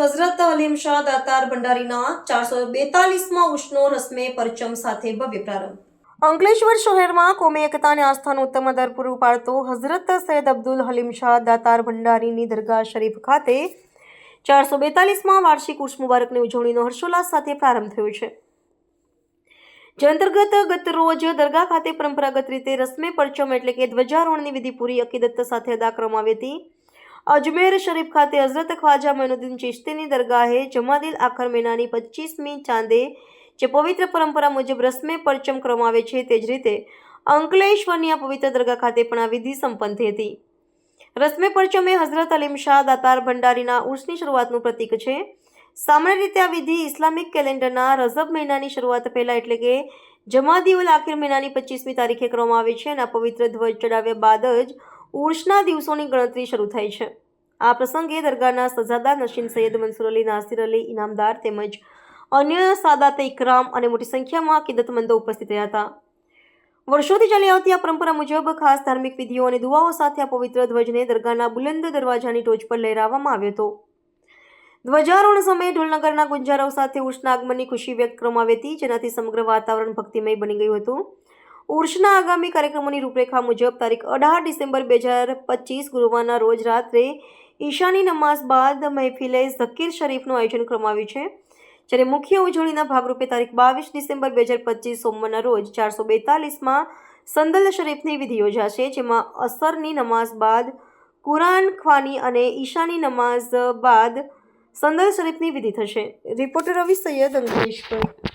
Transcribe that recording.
હઝરત અલીમ શાહ દાતાર ભંડારીના 442માં ઉર્ષનો રસ્મે પરચમ સાથે ભવ્ય પ્રારંભ। અંકલેશ્વર શહેરમાં કોમી એકતા અને આસ્થાનું ઉત્તમ આધાર પૂરું પાડતો હઝરત સૈયદ અબ્દુલ હલીમ શાહ દાતાર ભંડારીની દરગાહ શરીફ ખાતે 442માં વાર્ષિક ઉર્ષ મુબારકની ઉજવણીનો હર્ષોલ્લાસ સાથે પ્રારંભ થયો છે, જે અંતર્ગત ગત રોજ દરગાહ ખાતે પરંપરાગત રીતે રસ્મે પરચમ એટલે કે ધ્વજારોહણની વિધિ પૂરી અકીદત સાથે અદા કરવામાં આવી હતી। અજમેર શરીફ ખાતે હઝરત ખ્વાજા મોઇનુદ્દીન ચિશ્તીની દરગાહે જમાદિલ આખર મહિનાની 25મી ચાંદે જે પવિત્ર પરંપરા મુજબ રસ્મે પરચમ કરવામાં આવે છે, તે જ રીતે અંકલેશ્વરની આ પવિત્ર દરગાહ ખાતે પણ આ વિધિ સંપન્ન થઈ હતી। રસ્મે પરચમ એ હઝરત અલીમ શાહ દાતાર ભંડારીના ઉર્ષની શરૂઆતનું પ્રતીક છે। સામાન્ય રીતે આ વિધિ ઇસ્લામિક કેલેન્ડરના રજબ મહિનાની શરૂઆત પહેલા એટલે કે જમાદિઉલ આખિર મહિનાની 25મી તારીખે કરવામાં આવે છે અને આ પવિત્ર ધ્વજ ચડાવ્યા બાદ જ ઉર્ષના દિવસોની ગણતરી શરૂ થાય છે। આ પ્રસંગે દરગાહના સજાદા નશીન સૈયદ મંસૂર અલી, નાસિર અલી ઇનામદાર તેમજ અન્ય સાદાત ઇકરામ અને મોટી સંખ્યામાં અકીદતમંદો ઉપસ્થિત રહ્યા હતા। વર્ષોથી ચાલી આવતી આ પરંપરા મુજબ ખાસ ધાર્મિક વિધિઓ અને દુઆઓ સાથે આ પવિત્ર ધ્વજને દરગાહના બુલંદ દરવાજાની ટોચ પર લહેરાવવામાં આવ્યો હતો। ધ્વજારોહણ સમયે ઢોલનગરના ગુંજારાઓ સાથે ઉર્ષના આગમનની ખુશી વ્યક્ત કરવામાં આવી હતી, જેનાથી સમગ્ર વાતાવરણ ભક્તિમય બની ગયું હતું। ઉર્ષના આગામી કાર્યક્રમોની રૂપરેખા મુજબ તારીખ 18 ડિસેમ્બર 2025 ગુરુવારના રોજ રાત્રે ઈશાની નમાઝ બાદ મહેફિલે ઝકીર શરીફનું આયોજન કરવામાં આવ્યું છે, જ્યારે મુખ્ય ઉજવણીના ભાગરૂપે તારીખ 22 ડિસેમ્બર 2025 સોમવારના રોજ 442માં સંદલ શરીફની વિધિ યોજાશે, જેમાં અસરની નમાઝ બાદ કુરાન ખ્વાની અને ઈશાની નમાઝ બાદ સંદલ શરીફની વિધિ થશે। રિપોર્ટર રવિ સૈયદ, અંકલેશ્વર।